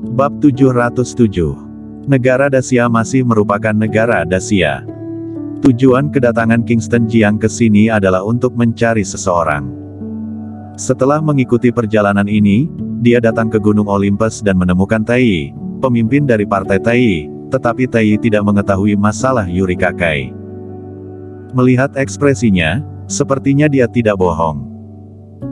Bab 707. Negara Dacia masih merupakan negara Dacia. Tujuan kedatangan Kingston Jiang ke sini adalah untuk mencari seseorang. Setelah mengikuti perjalanan ini, dia datang ke Gunung Olympus dan menemukan Tai, pemimpin dari partai Tai, tetapi Tai tidak mengetahui masalah Yuri Kakai. Melihat ekspresinya, sepertinya dia tidak bohong.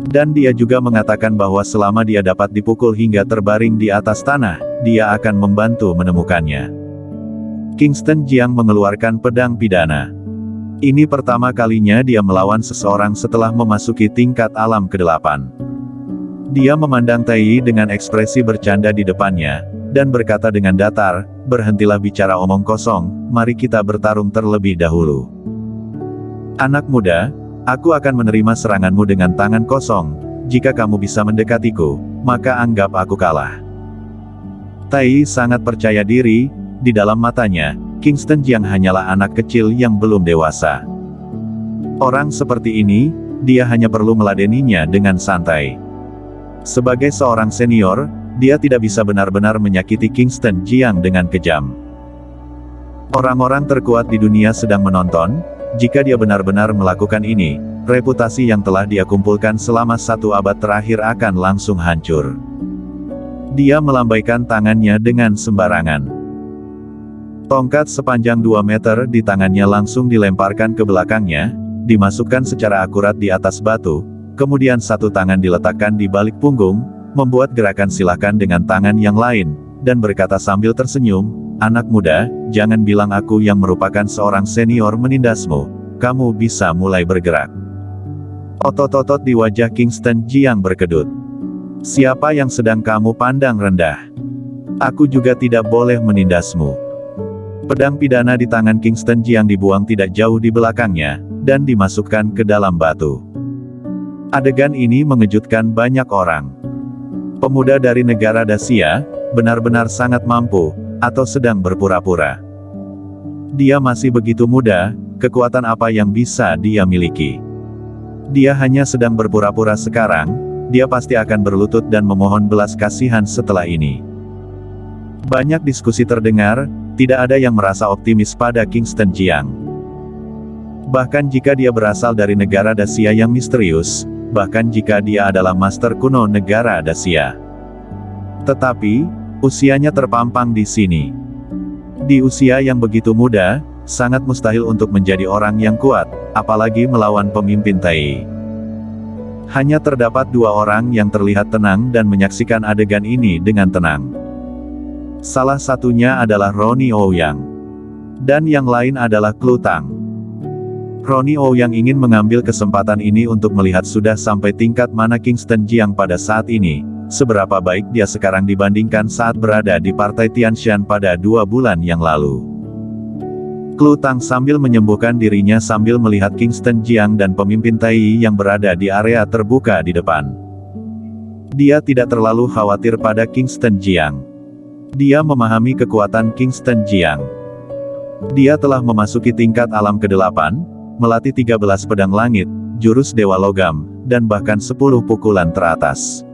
Dan dia juga mengatakan bahwa selama dia dapat dipukul hingga terbaring di atas tanah, dia akan membantu menemukannya. Kingston Jiang mengeluarkan pedang pidana. Ini pertama kalinya dia melawan seseorang setelah memasuki tingkat alam ke-8. Dia memandang Tai dengan ekspresi bercanda di depannya, dan berkata dengan datar, "Berhentilah bicara omong kosong, mari kita bertarung terlebih dahulu. Anak muda, aku akan menerima seranganmu dengan tangan kosong. Jika kamu bisa mendekatiku, maka anggap aku kalah." Tai sangat percaya diri, di dalam matanya, Kingston Jiang hanyalah anak kecil yang belum dewasa. Orang seperti ini, dia hanya perlu meladeninya dengan santai. Sebagai seorang senior, dia tidak bisa benar-benar menyakiti Kingston Jiang dengan kejam. Orang-orang terkuat di dunia sedang menonton. Jika dia benar-benar melakukan ini, reputasi yang telah dia kumpulkan selama 1 abad terakhir akan langsung hancur. Dia melambaikan tangannya dengan sembarangan. Tongkat sepanjang 2 meter di tangannya langsung dilemparkan ke belakangnya, dimasukkan secara akurat di atas batu, kemudian satu tangan diletakkan di balik punggung, membuat gerakan silakan dengan tangan yang lain, dan berkata sambil tersenyum, "Anak muda, jangan bilang aku yang merupakan seorang senior menindasmu. Kamu bisa mulai bergerak." Otot-otot di wajah Kingston Jiang berkedut. "Siapa yang sedang kamu pandang rendah? Aku juga tidak boleh menindasmu." Pedang pidana di tangan Kingston Jiang dibuang tidak jauh di belakangnya, dan dimasukkan ke dalam batu. Adegan ini mengejutkan banyak orang. Pemuda dari negara Dacia, benar-benar sangat mampu, atau sedang berpura-pura. Dia masih begitu muda, kekuatan apa yang bisa dia miliki? Dia hanya sedang berpura-pura sekarang, dia pasti akan berlutut dan memohon belas kasihan setelah ini. Banyak diskusi terdengar, tidak ada yang merasa optimis pada Kingston Jiang. Bahkan jika dia berasal dari negara Dacia yang misterius, bahkan jika dia adalah master kuno negara Dacia. Tetapi, usianya terpampang di sini. Di usia yang begitu muda, sangat mustahil untuk menjadi orang yang kuat, apalagi melawan pemimpin Tai. Hanya terdapat 2 orang yang terlihat tenang dan menyaksikan adegan ini dengan tenang. Salah satunya adalah Ronnie Ouyang. Dan yang lain adalah Klu Tang. Ronnie Ouyang ingin mengambil kesempatan ini untuk melihat sudah sampai tingkat mana Kingston Jiang pada saat ini, seberapa baik dia sekarang dibandingkan saat berada di partai Tianshan pada 2 bulan yang lalu. Klu Tang sambil menyembuhkan dirinya sambil melihat Kingston Jiang dan pemimpin Tai yang berada di area terbuka di depan. Dia tidak terlalu khawatir pada Kingston Jiang. Dia memahami kekuatan Kingston Jiang. Dia telah memasuki tingkat alam ke-8, melatih 13 pedang langit, jurus dewa logam, dan bahkan 10 pukulan teratas.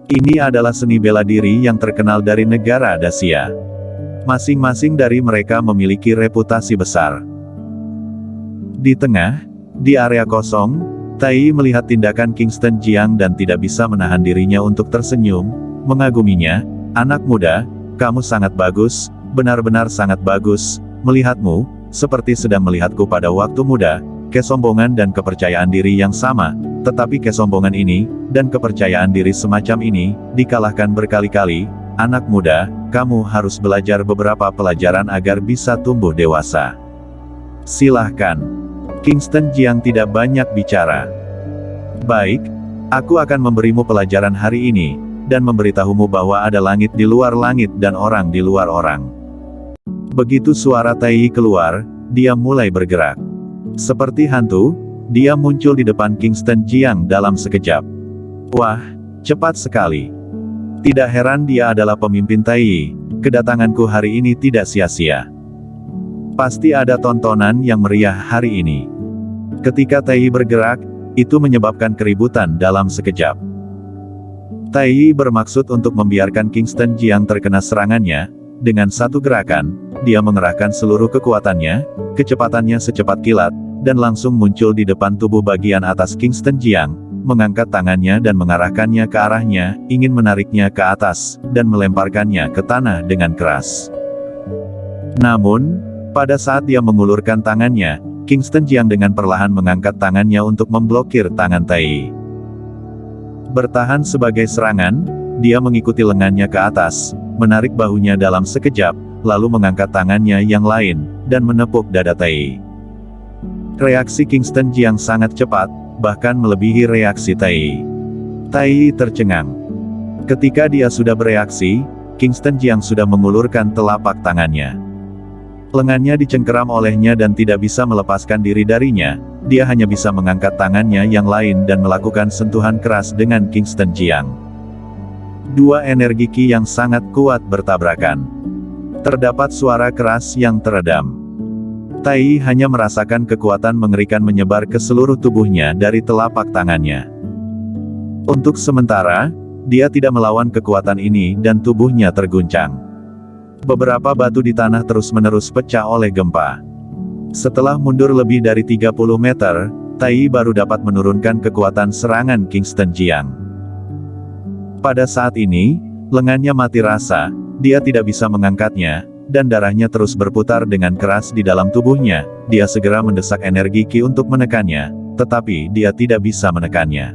Ini adalah seni bela diri yang terkenal dari negara Dacia. Masing-masing dari mereka memiliki reputasi besar. Di tengah, di area kosong, Tai melihat tindakan Kingston Jiang dan tidak bisa menahan dirinya untuk tersenyum, mengaguminya. "Anak muda, kamu sangat bagus, benar-benar sangat bagus. Melihatmu, seperti sedang melihatku pada waktu muda, kesombongan dan kepercayaan diri yang sama, tetapi kesombongan ini, dan kepercayaan diri semacam ini, dikalahkan berkali-kali. Anak muda, kamu harus belajar beberapa pelajaran agar bisa tumbuh dewasa. Silahkan." Kingston Jiang tidak banyak bicara. "Baik, aku akan memberimu pelajaran hari ini, dan memberitahumu bahwa ada langit di luar langit dan orang di luar orang." Begitu suara Tai keluar, dia mulai bergerak. Seperti hantu, dia muncul di depan Kingston Jiang dalam sekejap. Wah, cepat sekali. Tidak heran dia adalah pemimpin Tai, kedatanganku hari ini tidak sia-sia. Pasti ada tontonan yang meriah hari ini. Ketika Tai bergerak, itu menyebabkan keributan dalam sekejap. Tai Yi bermaksud untuk membiarkan Kingston Jiang terkena serangannya. Dengan satu gerakan, dia mengerahkan seluruh kekuatannya, kecepatannya secepat kilat, dan langsung muncul di depan tubuh bagian atas Kingston Jiang, mengangkat tangannya dan mengarahkannya ke arahnya, ingin menariknya ke atas, dan melemparkannya ke tanah dengan keras. Namun, pada saat dia mengulurkan tangannya, Kingston Jiang dengan perlahan mengangkat tangannya untuk memblokir tangan Tai Yi. Bertahan sebagai serangan, dia mengikuti lengannya ke atas, menarik bahunya dalam sekejap, lalu mengangkat tangannya yang lain, dan menepuk dada Tai Yi. Reaksi Kingston Jiang sangat cepat, bahkan melebihi reaksi Tai Yi. Tai Yi tercengang. Ketika dia sudah bereaksi, Kingston Jiang sudah mengulurkan telapak tangannya. Lengannya dicengkeram olehnya dan tidak bisa melepaskan diri darinya, dia hanya bisa mengangkat tangannya yang lain dan melakukan sentuhan keras dengan Kingston Jiang. Dua energi Qi yang sangat kuat bertabrakan. Terdapat suara keras yang teredam. Tai Yi hanya merasakan kekuatan mengerikan menyebar ke seluruh tubuhnya dari telapak tangannya. Untuk sementara, dia tidak melawan kekuatan ini dan tubuhnya terguncang. Beberapa batu di tanah terus-menerus pecah oleh gempa. Setelah mundur lebih dari 30 meter, Tai Yi baru dapat menurunkan kekuatan serangan Kingston Jiang. Pada saat ini, lengannya mati rasa, dia tidak bisa mengangkatnya, dan darahnya terus berputar dengan keras di dalam tubuhnya. Dia segera mendesak energi Qi untuk menekannya, tetapi dia tidak bisa menekannya.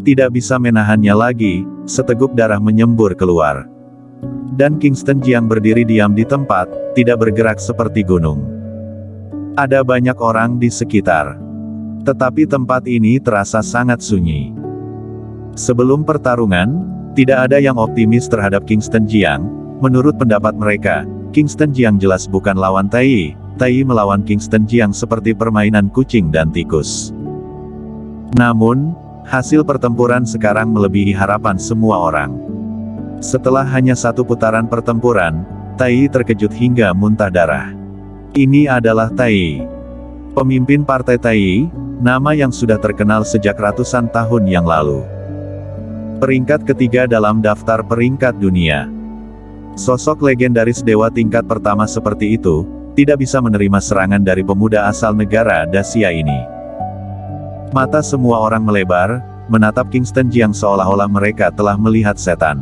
Tidak bisa menahannya lagi, seteguk darah menyembur keluar. Dan Kingston Jiang berdiri diam di tempat, tidak bergerak seperti gunung. Ada banyak orang di sekitar. Tetapi tempat ini terasa sangat sunyi. Sebelum pertarungan, tidak ada yang optimis terhadap Kingston Jiang. Menurut pendapat mereka, Kingston Jiang jelas bukan lawan Tai Yi. Tai Yi melawan Kingston Jiang seperti permainan kucing dan tikus. Namun, hasil pertempuran sekarang melebihi harapan semua orang. Setelah hanya satu putaran pertempuran, Tai Yi terkejut hingga muntah darah. Ini adalah Tai Yi, pemimpin partai Tai Yi, nama yang sudah terkenal sejak ratusan tahun yang lalu. Peringkat ketiga dalam daftar peringkat dunia. Sosok legendaris dewa tingkat pertama seperti itu, tidak bisa menerima serangan dari pemuda asal negara Dacia ini. Mata semua orang melebar, menatap Kingston Jiang seolah-olah mereka telah melihat setan.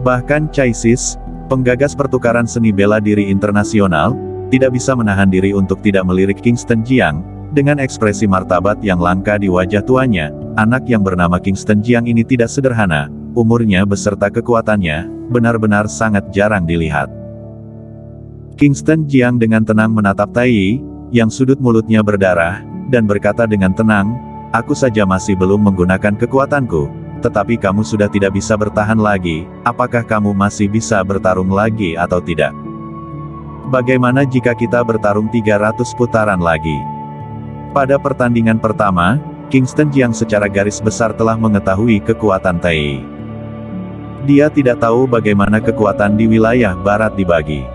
Bahkan Chai Sis, penggagas pertukaran seni bela diri internasional, tidak bisa menahan diri untuk tidak melirik Kingston Jiang, dengan ekspresi martabat yang langka di wajah tuanya. Anak yang bernama Kingston Jiang ini tidak sederhana, umurnya beserta kekuatannya, benar-benar sangat jarang dilihat. Kingston Jiang dengan tenang menatap Tai Yi, yang sudut mulutnya berdarah, dan berkata dengan tenang, "Aku saja masih belum menggunakan kekuatanku. Tetapi kamu sudah tidak bisa bertahan lagi, apakah kamu masih bisa bertarung lagi atau tidak? Bagaimana jika kita bertarung 300 putaran lagi?" Pada pertandingan pertama, Kingston Jiang secara garis besar telah mengetahui kekuatan Tai Yi. Dia tidak tahu bagaimana kekuatan di wilayah barat dibagi.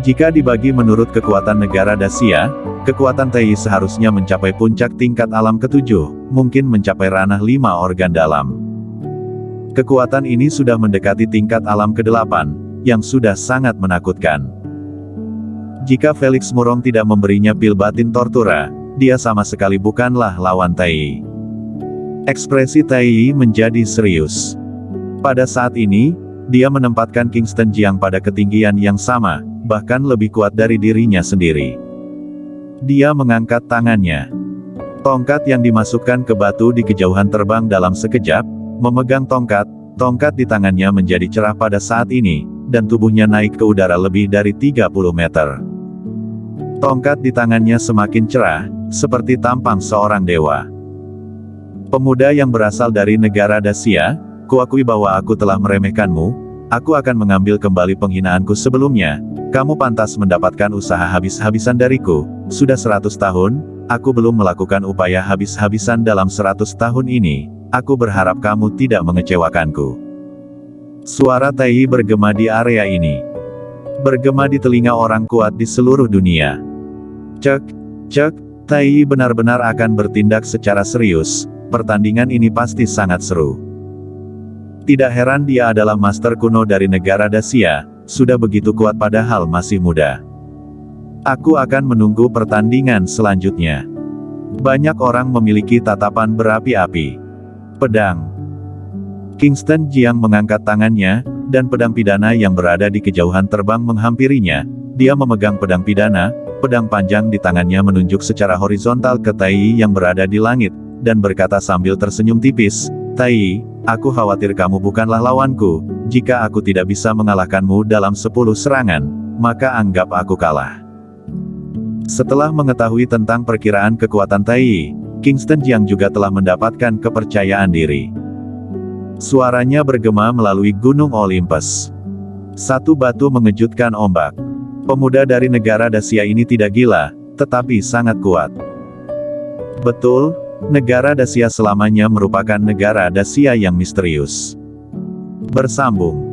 Jika dibagi menurut kekuatan negara Dacia, kekuatan Tai Yi seharusnya mencapai puncak tingkat alam ketujuh, mungkin mencapai ranah 5 organ dalam. Kekuatan ini sudah mendekati tingkat alam ke-8, yang sudah sangat menakutkan. Jika Felix Murong tidak memberinya pil batin tortura, dia sama sekali bukanlah lawan Tai Yi. Ekspresi Tai Yi menjadi serius. Pada saat ini, dia menempatkan Kingston Jiang pada ketinggian yang sama, bahkan lebih kuat dari dirinya sendiri. Dia mengangkat tangannya. Tongkat yang dimasukkan ke batu di kejauhan terbang dalam sekejap, memegang tongkat di tangannya menjadi cerah pada saat ini, dan tubuhnya naik ke udara lebih dari 30 meter. Tongkat di tangannya semakin cerah, seperti tampang seorang dewa. "Pemuda yang berasal dari negara Dacia, kuakui bahwa aku telah meremehkanmu. Aku akan mengambil kembali penghinaanku sebelumnya. Kamu pantas mendapatkan usaha habis-habisan dariku. Sudah 100 tahun, aku belum melakukan upaya habis-habisan dalam 100 tahun ini. Aku berharap kamu tidak mengecewakanku." Suara Tai Yi bergema di area ini. Bergema di telinga orang kuat di seluruh dunia. Cek, cek, Tai Yi benar-benar akan bertindak secara serius. pertandingan ini pasti sangat seru. Tidak heran dia adalah master kuno dari negara Dacia, sudah begitu kuat padahal masih muda. Aku akan menunggu pertandingan selanjutnya. Banyak orang memiliki tatapan berapi-api. Pedang. Kingston Jiang mengangkat tangannya, dan pedang pidana yang berada di kejauhan terbang menghampirinya. Dia memegang pedang pidana, pedang panjang di tangannya menunjuk secara horizontal ke Tai Yi yang berada di langit, dan berkata sambil tersenyum tipis, Tai Yi, aku khawatir kamu bukanlah lawanku. Jika aku tidak bisa mengalahkanmu dalam 10 serangan, maka anggap aku kalah. Setelah mengetahui tentang perkiraan kekuatan Tai Yi, Kingston Jiang juga telah mendapatkan kepercayaan diri. Suaranya bergema melalui Gunung Olympus. Satu batu mengejutkan ombak. Pemuda dari negara Dacia ini tidak gila, tetapi sangat kuat. Betul, negara Dacia selamanya merupakan negara Dacia yang misterius. Bersambung.